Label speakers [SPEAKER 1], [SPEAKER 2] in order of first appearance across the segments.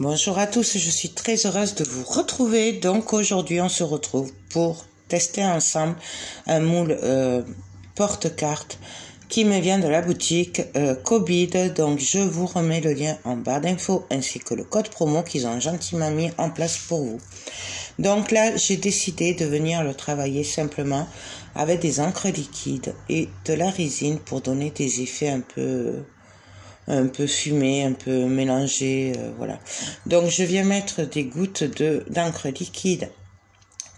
[SPEAKER 1] Bonjour à tous, je suis très heureuse de vous retrouver. Donc aujourd'hui on se retrouve pour tester ensemble un moule porte-carte qui me vient de la boutique Cobid. Donc je vous remets le lien en barre d'infos ainsi que le code promo qu'ils ont gentiment mis en place pour vous. Donc là j'ai décidé de venir le travailler simplement avec des encres liquides et de la résine pour donner des effets un peu fumé, un peu mélangé, voilà. Donc je viens mettre des gouttes d'encre liquide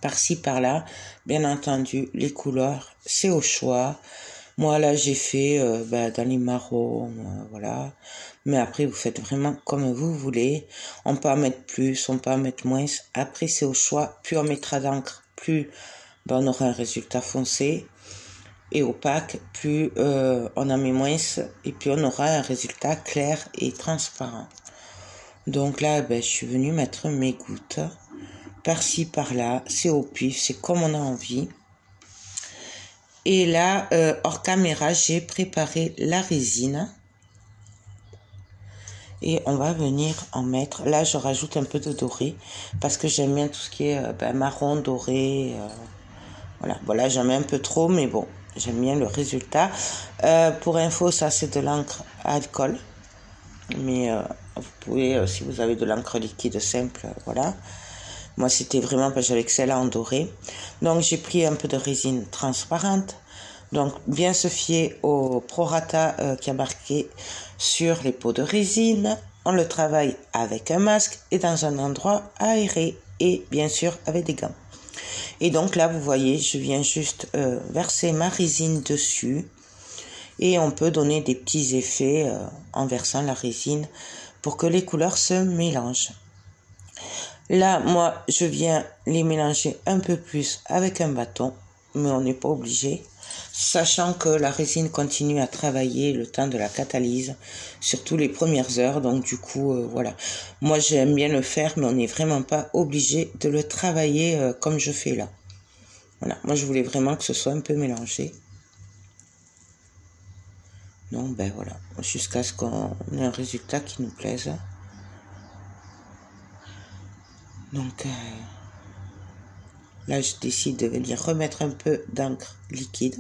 [SPEAKER 1] par-ci par-là. Bien entendu, les couleurs, c'est au choix. Moi là j'ai fait dans les marrons, voilà. Mais après vous faites vraiment comme vous voulez. On peut en mettre plus, on peut en mettre moins. Après c'est au choix. Plus on mettra d'encre, plus on aura un résultat foncé et opaque, plus on en met moins et puis on aura un résultat clair et transparent. Donc là je suis venue mettre mes gouttes par-ci par-là, c'est au pif, c'est comme on a envie. Et là hors caméra j'ai préparé la résine et on va venir en mettre. Là je rajoute un peu de doré parce que j'aime bien tout ce qui est marron doré, voilà, j'en mets un peu trop mais bon, j'aime bien le résultat. Pour info, ça c'est de l'encre à alcool. Mais vous pouvez, si vous avez de l'encre liquide simple, voilà. Moi c'était vraiment parce que j'avais que celle-là en doré. Donc j'ai pris un peu de résine transparente. Donc bien se fier au prorata qui a marqué sur les pots de résine. On le travaille avec un masque et dans un endroit aéré. Et bien sûr avec des gants. Et donc là, vous voyez, je viens juste verser ma résine dessus. Et on peut donner des petits effets en versant la résine pour que les couleurs se mélangent. Là, moi, je viens les mélanger un peu plus avec un bâton. Mais on n'est pas obligé. Sachant que la résine continue à travailler le temps de la catalyse, surtout les premières heures. Donc du coup, voilà. Moi, j'aime bien le faire, mais on n'est vraiment pas obligé de le travailler comme je fais là. Voilà. Moi, je voulais vraiment que ce soit un peu mélangé. Donc, voilà. Jusqu'à ce qu'on ait un résultat qui nous plaise. Donc, là, je décide de venir remettre un peu d'encre liquide.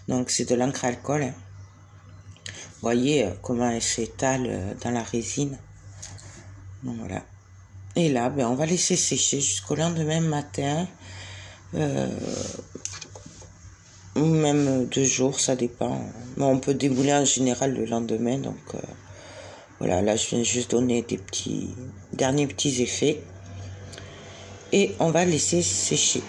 [SPEAKER 1] Donc c'est de l'encre à alcool. Vous voyez comment elle s'étale dans la résine. Donc voilà. Et là, on va laisser sécher jusqu'au lendemain matin. Ou même 2 jours, ça dépend. Mais on peut débouler en général le lendemain. Donc voilà, là je viens juste donner des derniers petits effets. Et on va laisser sécher.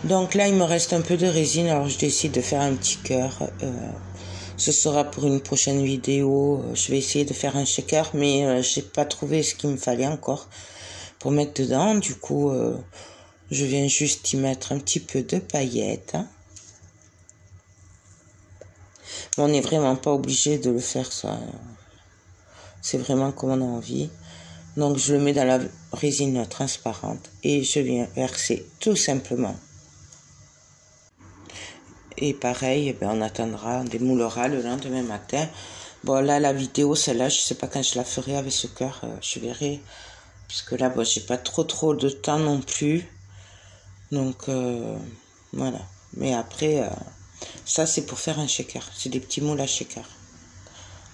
[SPEAKER 1] Donc là, il me reste un peu de résine, alors je décide de faire un petit cœur. Ce sera pour une prochaine vidéo. Je vais essayer de faire un shaker, mais j'ai pas trouvé ce qu'il me fallait encore pour mettre dedans. Du coup, je viens juste y mettre un petit peu de paillettes. Mais on n'est vraiment pas obligé de le faire, ça. C'est vraiment comme on a envie. Donc je le mets dans la résine transparente et je viens verser tout simplement. Et pareil, on attendra, on démoulera le lendemain matin. Bon, là, la vidéo, celle-là, je sais pas quand je la ferai avec ce cœur, je verrai. Puisque là, j'ai pas trop de temps non plus. Donc, voilà. Mais après, ça, c'est pour faire un shaker. C'est des petits moules à shaker.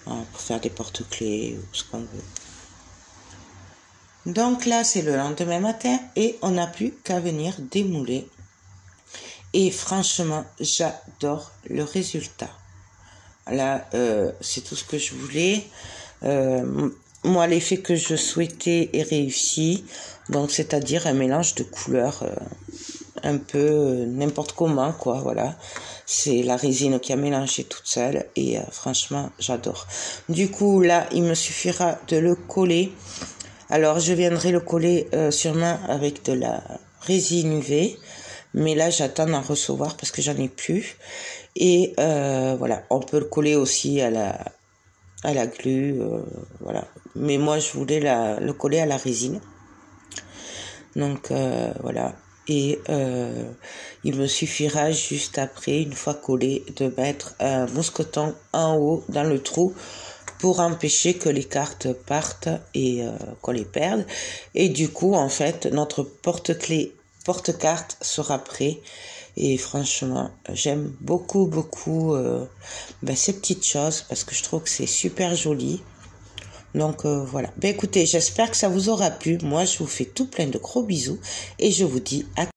[SPEAKER 1] Pour faire des porte-clés ou ce qu'on veut. Donc là, c'est le lendemain matin et on n'a plus qu'à venir démouler. Et franchement, j'adore le résultat. Là, c'est tout ce que je voulais. Moi, l'effet que je souhaitais est réussi. Donc, c'est-à-dire un mélange de couleurs un peu n'importe comment, quoi. Voilà. C'est la résine qui a mélangé toute seule. Et franchement, j'adore. Du coup, là, il me suffira de le coller. Alors, je viendrai le coller sûrement avec de la résine UV. Mais là, j'attends d'en recevoir parce que j'en ai plus. Et voilà, on peut le coller aussi à la glu. Voilà. Mais moi, je voulais le coller à la résine. Donc, voilà. Et il me suffira juste après, une fois collé, de mettre un mousqueton en haut dans le trou pour empêcher que les cartes partent et qu'on les perde. Et du coup, en fait, notre porte-clés, porte-carte sera prêt. Et franchement, j'aime beaucoup ces petites choses parce que je trouve que c'est super joli. Donc voilà. Écoutez, j'espère que ça vous aura plu. Moi, je vous fais tout plein de gros bisous et je vous dis à